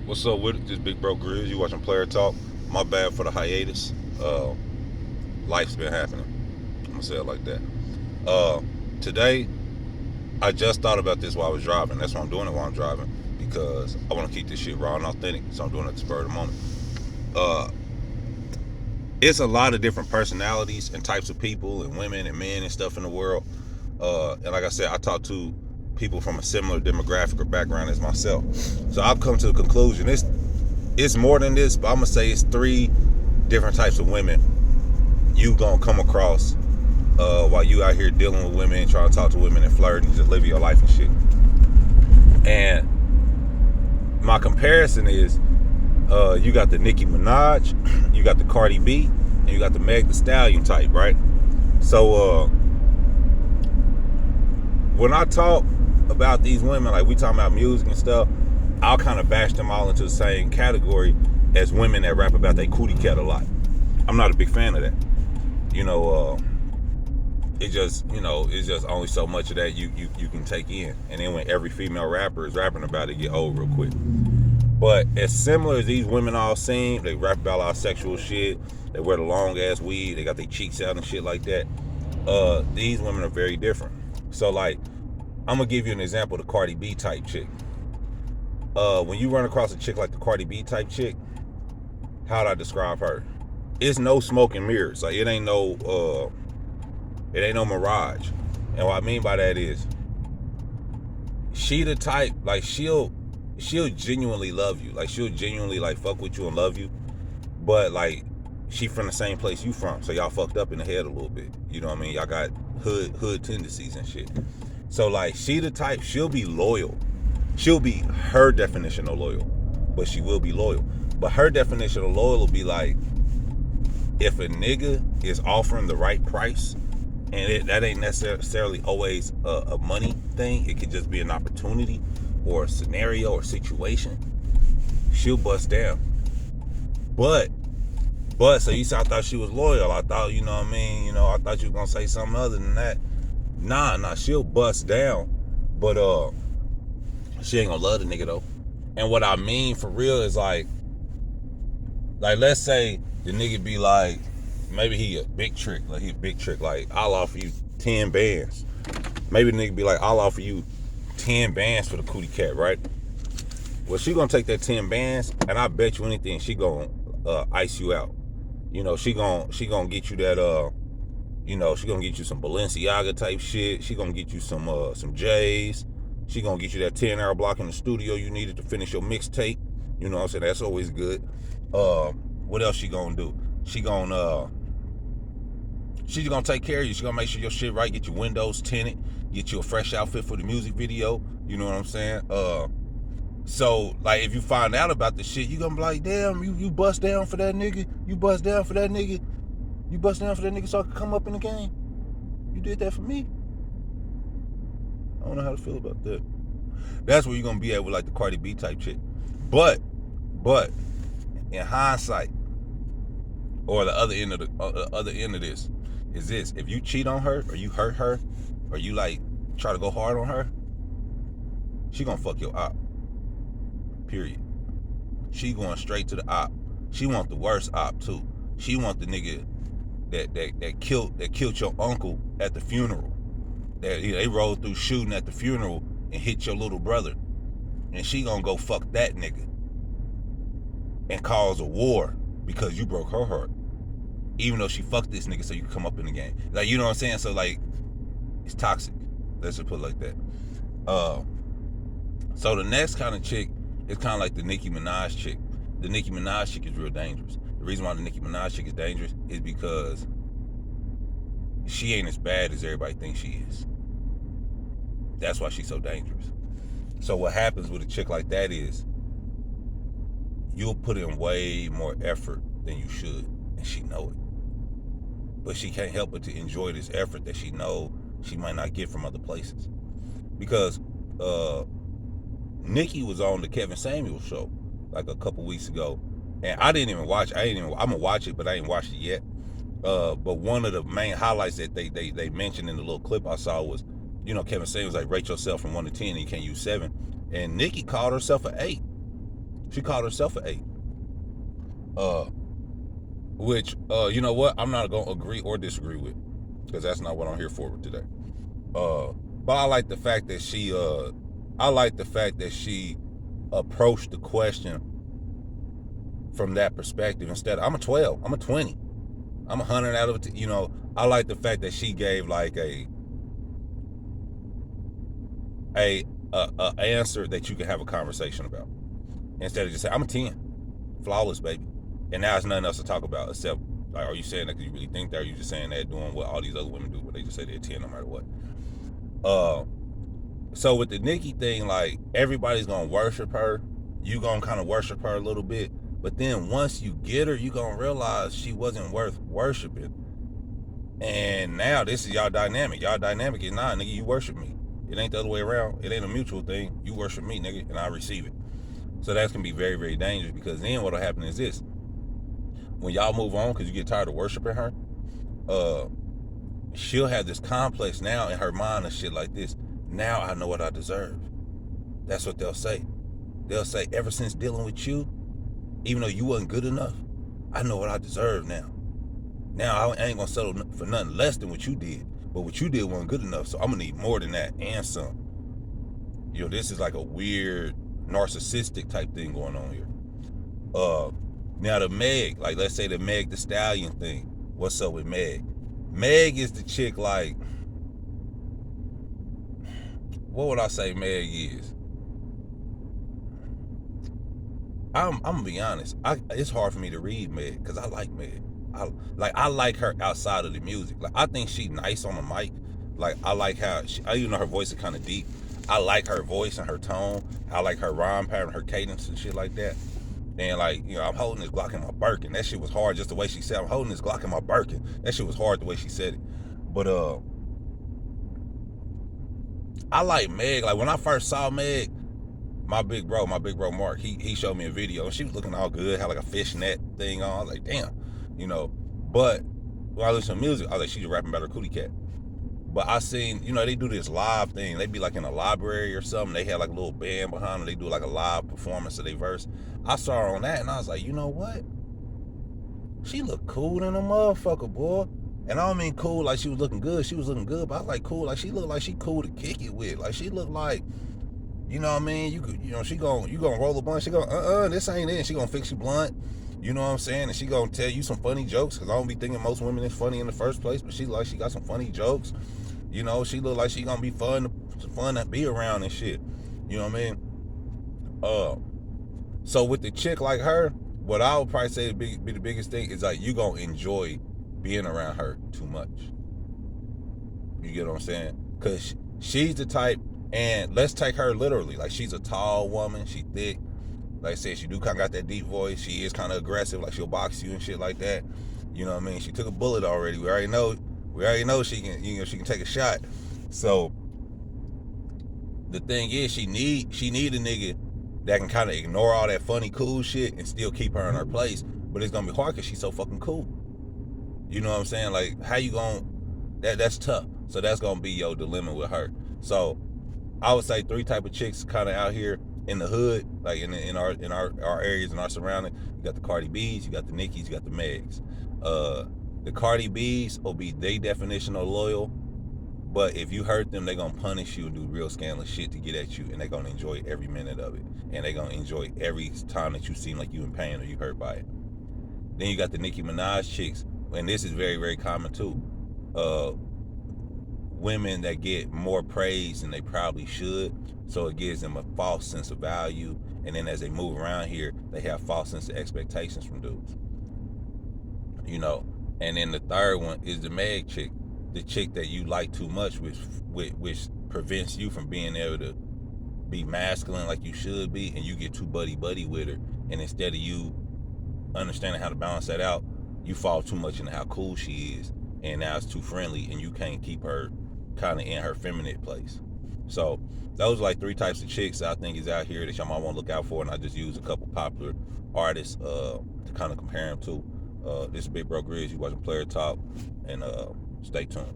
What's up with it? This Big Bro Grizz. You watching Player Talk. My bad for the hiatus. Life's been happening. I'm gonna say it like that. Uh, Today, I just thought about this while I was driving. That's why I'm doing it while I'm driving, because I want to keep this shit raw and authentic. So I'm doing it at the spur of the moment. Uh, it's a lot of different personalities and types of people and women and men and stuff in the world. And like I said, I talk to people from a similar demographic or background as myself. So I've come to the conclusion it's more than this, but I'm gonna say it's three different types of women you gonna come across while you out here dealing with women, trying to talk to women and flirt and just live your life and shit. And my comparison is, you got the Nicki Minaj, you got the Cardi B, and you got the Meg the Stallion type, right? So when I talk about these women, like we talking about music and stuff, I'll kind of bash them all into the same category as women that rap about their cootie cat a lot. I'm not a big fan of that. It's just only so much of that you can take in. And then when every female rapper is rapping about it, get old real quick. But as similar as these women all seem, they rap about a lot of sexual shit. They wear the long ass weed. They got their cheeks out and shit like that. These women are very different. So like, I'm gonna give you an example of the Cardi B type chick. When you run across a chick like the Cardi B type chick, how'd I describe her? It's no smoke and mirrors. Like it ain't no mirage. And what I mean by that is, she the type, like she'll genuinely love you. Like she'll genuinely like fuck with you and love you. But like, she from the same place you from, so y'all fucked up in the head a little bit. You know what I mean? Y'all got hood tendencies and shit. So like, she the type, she'll be loyal. She'll be her definition of loyal, but she will be loyal. But her definition of loyal will be like, if a nigga is offering the right price, and that ain't necessarily always a money thing. It could just be an opportunity or a scenario or situation. She'll bust down. But so you said I thought she was loyal. I thought, you know what I mean? I thought you were gonna say something other than that. Nah, she'll bust down. But she ain't gonna love the nigga though. And what I mean for real is like let's say the nigga be like, maybe he a big trick. Like, I'll offer you 10 bands. Maybe the nigga be like, I'll offer you 10 bands for the cootie cat, right? Well, she gonna take that 10 bands, and I bet you anything, she gonna ice you out. She gonna get you that she gonna get you some Balenciaga type shit. She gonna get you some J's. She gonna get you that 10-hour block in the studio you needed to finish your mixtape. You know what I'm saying? That's always good. What else she gonna do? She's gonna take care of you. She's gonna make sure your shit right, get your windows tinted, get you a fresh outfit for the music video. You know what I'm saying? So like, if you find out about the shit, you gonna be like, damn, you bust down for that nigga. You bust down for that nigga. You bust down for that nigga so I could come up in the game. You did that for me. I don't know how to feel about that. That's where you're gonna be at with like the Cardi B type chick. But in hindsight, or the other end of this is this: if you cheat on her, or you hurt her, or you like try to go hard on her, she gonna fuck your op. Period. She going straight to the op. She want the worst op too. She want the nigga that killed your uncle at the funeral. That they rolled through shooting at the funeral and hit your little brother, and she gonna go fuck that nigga and cause a war because you broke her heart, even though she fucked this nigga so you can come up in the game. Like, you know what I'm saying? So like, it's toxic. Let's just put it like that. So the next kind of chick is kind of like the Nicki Minaj chick. The Nicki Minaj chick is real dangerous. The reason why the Nicki Minaj chick is dangerous is because she ain't as bad as everybody thinks she is. That's why she's so dangerous. So what happens with a chick like that is, you'll put in way more effort than you should, and she know it. But she can't help but to enjoy this effort that she know she might not get from other places. Because Nikki was on the Kevin Samuels show like a couple weeks ago, and I didn't even watch. I'm gonna watch it, but I ain't watched it yet. But one of the main highlights that they mentioned in the little clip I saw was, Kevin Samuels like, rate yourself from 1 to 10, and you can't use 7, and Nikki called herself an 8. She called herself an 8. Which you know what? I'm not gonna agree or disagree with, because that's not what I'm here for today. But I like the fact that she approached the question from that perspective instead. I'm a 12. I'm a 20. I'm 100 out of it. You know, I like the fact that she gave like a answer that you can have a conversation about, instead of just saying I'm a 10, flawless baby, and now there's nothing else to talk about except, like, are you saying that because you really think that, or are you just saying that doing what all these other women do, but they just say they're 10 no matter what. So with the Nikki thing, like, everybody's gonna worship her. You gonna kind of worship her a little bit, but then once you get her, you gonna realize she wasn't worth worshiping. And now this is y'all dynamic. Y'all dynamic is, nah, nigga, you worship me. It ain't the other way around. It ain't a mutual thing. You worship me, nigga, and I receive it. So that's gonna be very, very dangerous, because then what'll happen is this: when y'all move on, because you get tired of worshiping her, she'll have this complex now in her mind and shit like this. Now I know what I deserve. That's what they'll say. They'll say, ever since dealing with you, even though you wasn't good enough, I know what I deserve now. Now I ain't gonna settle for nothing less than what you did. But what you did wasn't good enough, so I'm gonna need more than that and some. You know, this is like a weird narcissistic type thing going on here. Now the Meg, like, let's say the Meg Thee Stallion thing. What's up with Meg? Meg is the chick, like, what would I say Meg is? I'm gonna be honest. It's hard for me to read Meg, because I like Meg. I like her outside of the music. Like, I think she nice on the mic. Like, I like how I even know her voice is kind of deep. I like her voice and her tone. I like her rhyme pattern, her cadence and shit like that. And, like, you know, I'm holding this Glock in my Birkin. That shit was hard just the way she said, I'm holding this Glock in my Birkin. That shit was hard the way she said it. But I like Meg. Like, when I first saw Meg, my big bro Mark, he showed me a video, and she was looking all good, had like a fishnet thing on. I was like, damn, you know. But when I listen to music, I was like, she's rapping about her cootie cat. But I seen, you know, they do this live thing. They be like in a library or something. They had like a little band behind them. They do like a live performance of their verse. I saw her on that, and I was like, you know what? She looked cool than a motherfucker, boy. And I don't mean cool like she was looking good. She was looking good, but I was like, cool, like she looked like she cool to kick it with. Like, she looked like, you know what I mean? You could, you know, you gonna roll a blunt. She gonna, this ain't it. She gonna fix your blunt. You know what I'm saying? And she gonna tell you some funny jokes, because I don't be thinking most women is funny in the first place, but she got some funny jokes. You know, she look like she gonna be fun to be around and shit. You know what I mean? So with the chick like her, what I would probably say be the biggest thing is, like, you gonna enjoy being around her too much. You get what I'm saying? Because she's the type, and let's take her literally. Like, she's a tall woman, she thick. Like I said, she do kind of got that deep voice. She is kind of aggressive, like she'll box you and shit like that. You know what I mean? She took a bullet already. We already know she can, you know, she can take a shot. So the thing is, she need a nigga that can kind of ignore all that funny, cool shit and still keep her in her place. But it's gonna be hard because she's so fucking cool. You know what I'm saying? Like, how you gonna, that's tough. So that's gonna be your dilemma with her. So I would say 3 type of chicks kind of out here in the hood, like in our areas, in our surrounding. You got the Cardi B's, you got the Nickies, you got the Megs. The Cardi B's will be their definition of loyal, but if you hurt them, they're gonna punish you and do real scandalous shit to get at you, and they're gonna enjoy every minute of it, and they're gonna enjoy every time that you seem like you in pain or you hurt by it. Then you got the Nicki Minaj chicks, and this is very, very common too. Women that get more praise than they probably should, so it gives them a false sense of value, and then as they move around here, they have false sense of expectations from dudes. You know, and then the third one is the Meg chick, the chick that you like too much, which prevents you from being able to be masculine like you should be, and you get too buddy with her, and instead of you understanding how to balance that out, you fall too much into how cool she is, and now it's too friendly, and you can't keep her kind of in her feminine place. So those are like 3 types of chicks that I think is out here that y'all might want to look out for, and I just use a couple popular artists to kind of compare them to. This is Big Bro Grizz. You watching Player Talk, and stay tuned.